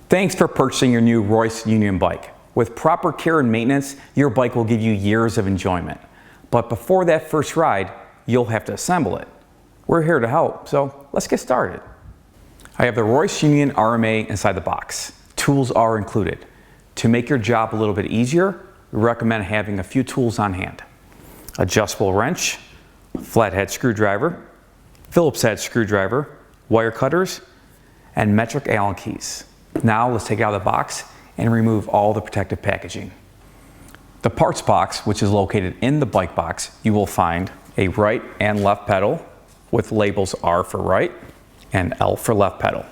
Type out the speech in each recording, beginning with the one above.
Thanks for purchasing your new Royce Union bike. With proper care and maintenance, your bike will give you years of enjoyment. But before that first ride, you'll have to assemble it. We're here to help, so let's get started. I have the Royce Union RMA inside the box. Tools are included. To make your job a little bit easier, we recommend having a few tools on hand. Adjustable wrench, flathead screwdriver, Phillips head screwdriver, wire cutters, and metric Allen keys. Now let's take it out of the box and remove all the protective packaging. The parts box, which is located in the bike box, you will find a right and left pedal with labels R for right and L for left pedal.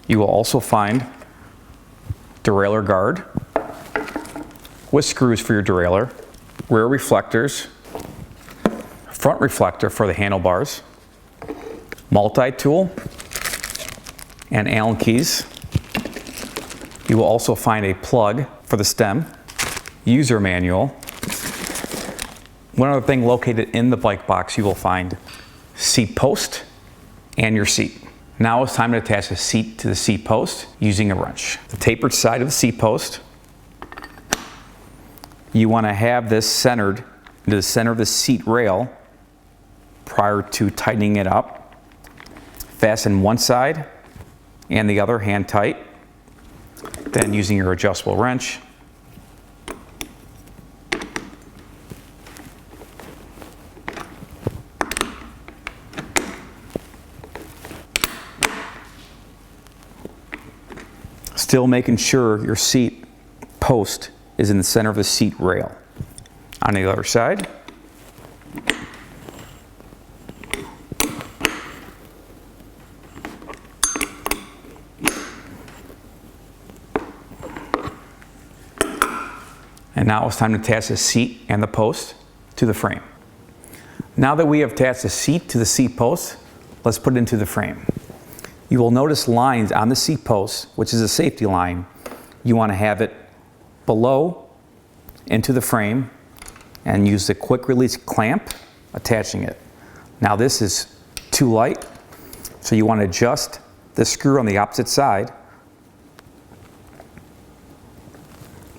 You will also find derailleur guard with screws for your derailleur, rear reflectors, front reflector for the handlebars, multi-tool, and Allen keys. You will also find a plug for the stem, user manual. One other thing located in the bike box, you will find seat post and your seat. Now it's time to attach the seat to the seat post using a wrench. The tapered side of the seat post, you want to have this centered into the center of the seat rail prior to tightening it up. Fasten one side and the other hand tight. Then using your adjustable wrench, still making sure your seat post is in the center of the seat rail. On the other side, and now it's time to attach the seat and the post to the frame. Now that we have attached the seat to the seat post, let's put it into the frame. You will notice lines on the seat post, which is a safety line. You want to have it below into the frame and use the quick release clamp attaching it. Now this is too light, so you want to adjust the screw on the opposite side,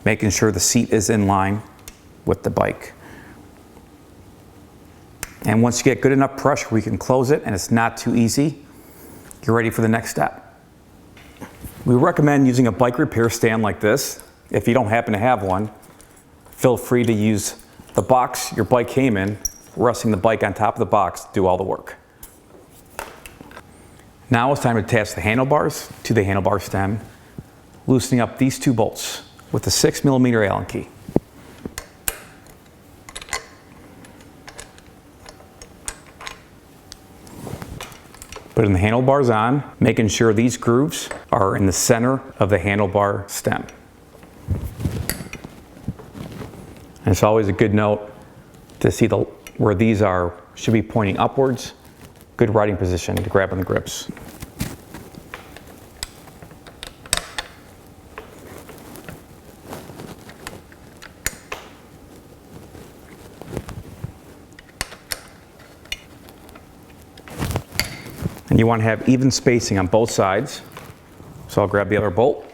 making sure the seat is in line with the bike. And once you get good enough pressure, we can close it and it's not too easy. You're ready for the next step. We recommend using a bike repair stand like this. If you don't happen to have one, feel free to use the box your bike came in, resting the bike on top of the box to do all the work. Now it's time to attach the handlebars to the handlebar stem, loosening up these two bolts with a 6mm Allen key. Putting the handlebars on, making sure these grooves are in the center of the handlebar stem. And it's always a good note to see where these are should be pointing upwards. Good riding position to grab on the grips. And you want to have even spacing on both sides. So I'll grab the other bolt.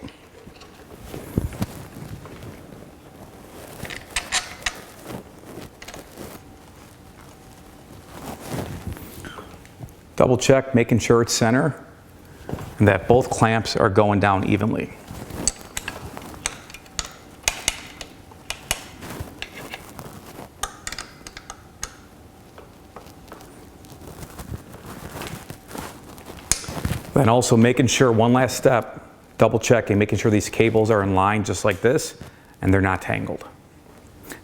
Double check, making sure it's center and that both clamps are going down evenly. Then also making sure, one last step, double checking, making sure these cables are in line just like this and they're not tangled.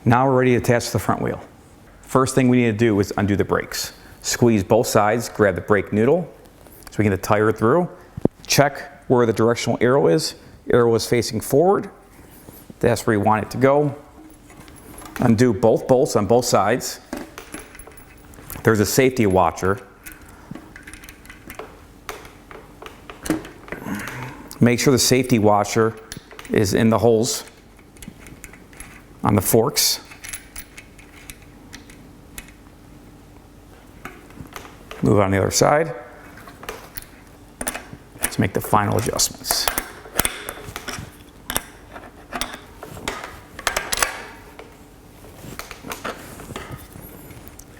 Now we're ready to attach the front wheel. First thing we need to do is undo the brakes. Squeeze both sides, grab the brake noodle so we can get the tire through. Check where the directional arrow is. Arrow is facing forward. That's where you want it to go. Undo both bolts on both sides. There's a safety washer. Make sure the safety washer is in the holes on the forks. Move on the other side. Let's make the final adjustments.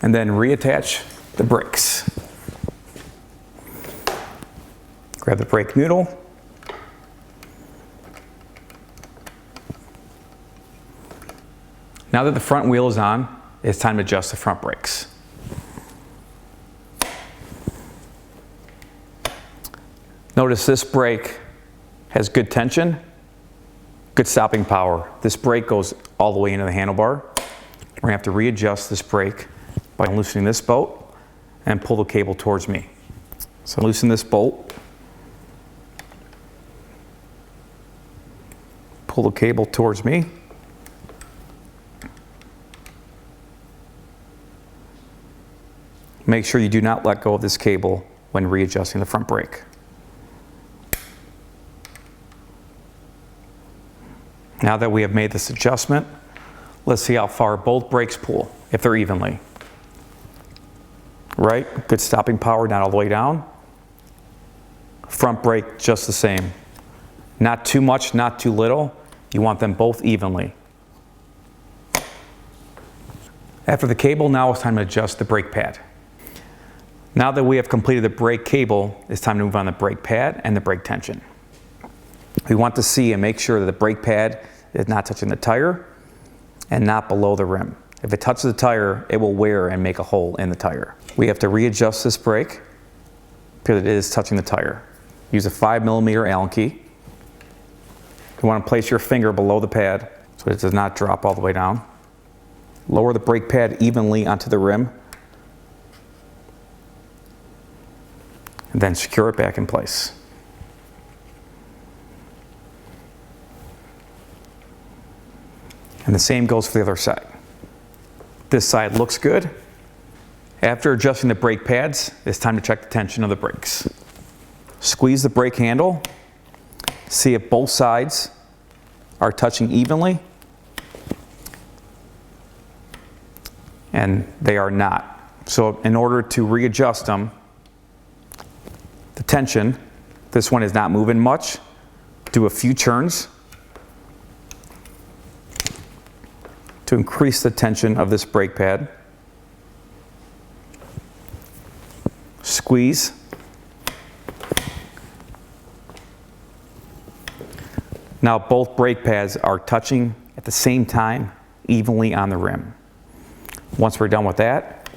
and then reattach the brakes. Grab the brake noodle. Now that the front wheel is on, it's time to adjust the front brakes. Notice this brake has good tension, good stopping power. This brake goes all the way into the handlebar. We're gonna have to readjust this brake by loosening this bolt and pull the cable towards me. So loosen this bolt, pull the cable towards me. Make sure you do not let go of this cable when readjusting the front brake. Now that we have made this adjustment, let's see how far both brakes pull, if they're evenly. Right, good stopping power, not all the way down. Front brake, just the same. Not too much, not too little. You want them both evenly. After the cable, now it's time to adjust the brake pad. Now that we have completed the brake cable, it's time to move on the brake pad and the brake tension. We want to see and make sure that the brake pad is not touching the tire and not below the rim. If it touches the tire, it will wear and make a hole in the tire. We have to readjust this brake because it is touching the tire. Use a 5mm Allen key. You want to place your finger below the pad so it does not drop all the way down. Lower the brake pad evenly onto the rim and then secure it back in place. And the same goes for the other side. This side looks good. After adjusting the brake pads, it's time to check the tension of the brakes. Squeeze the brake handle. See if both sides are touching evenly. And they are not. So in order to readjust them, the tension, this one is not moving much. Do a few turns to increase the tension of this brake pad. Squeeze. Now both brake pads are touching at the same time, evenly on the rim. Once we're done with that,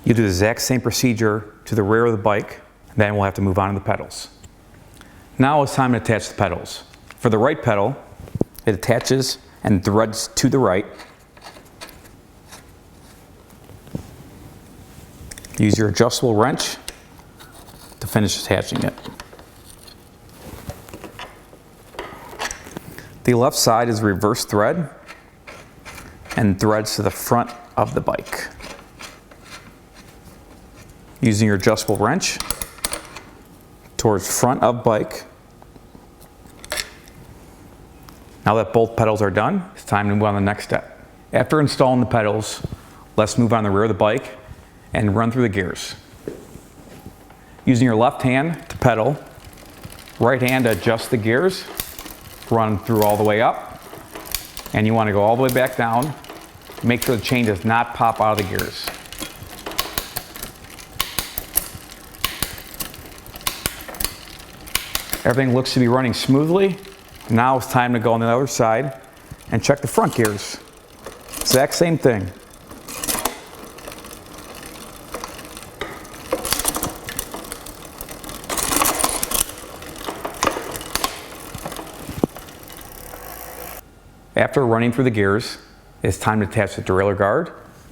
you do the exact same procedure to the rear of the bike, then we'll have to move on to the pedals. Now it's time to attach the pedals. For the right pedal, it attaches and threads to the right. Use your adjustable wrench to finish attaching it. The left side is reverse thread and threads to the front of the bike. Using your adjustable wrench towards front of bike. Now that both pedals are done, it's time to move on to the next step. After installing the pedals, let's move on the rear of the bike and run through the gears. Using your left hand to pedal, right hand to adjust the gears, run through all the way up, and you want to go all the way back down. Make sure the chain does not pop out of the gears. Everything looks to be running smoothly. Now it's time to go on the other side and check the front gears. Exact same thing. After running through the gears, it's time to attach the derailleur guard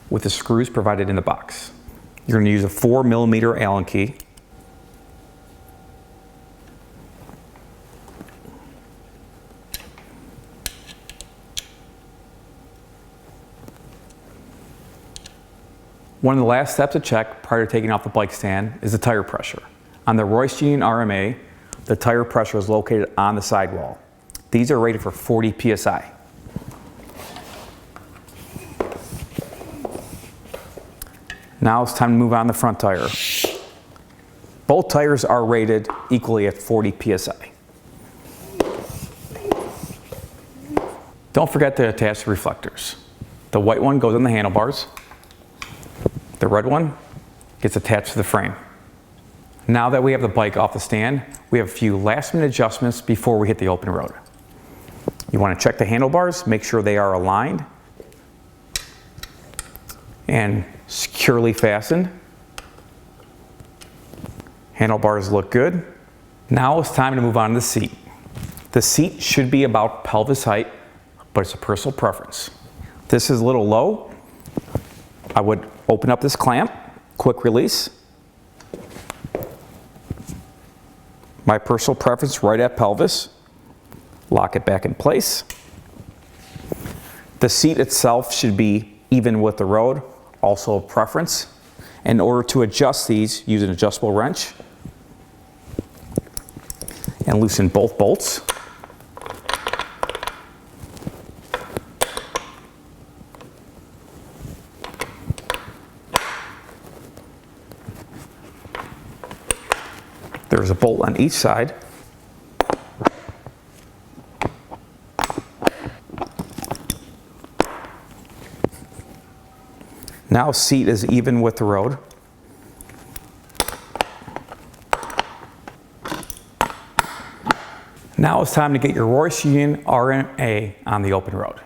with the screws provided in the box. You're going to use a 4mm Allen key. One of the last steps to check prior to taking off the bike stand is the tire pressure. On the Royce Union RMA, the tire pressure is located on the sidewall. These are rated for 40 psi. Now it's time to move on to the front tire. Both tires are rated equally at 40 psi. Don't forget to attach the reflectors. The white one goes on the handlebars. The red one gets attached to the frame. Now that we have the bike off the stand, we have a few last minute adjustments before we hit the open road. You want to check the handlebars, make sure they are aligned and securely fastened. Handlebars look good. Now it's time to move on to the seat. The seat should be about pelvis height, but it's a personal preference. This is a little low. I would open up this clamp, quick release. My personal preference right at pelvis. Lock it back in place. The seat itself should be even with the road, also a preference. In order to adjust these, use an adjustable wrench and loosen both bolts. There's a bolt on each side. Now seat is even with the road. Now it's time to get your Royce Union RMA on the open road.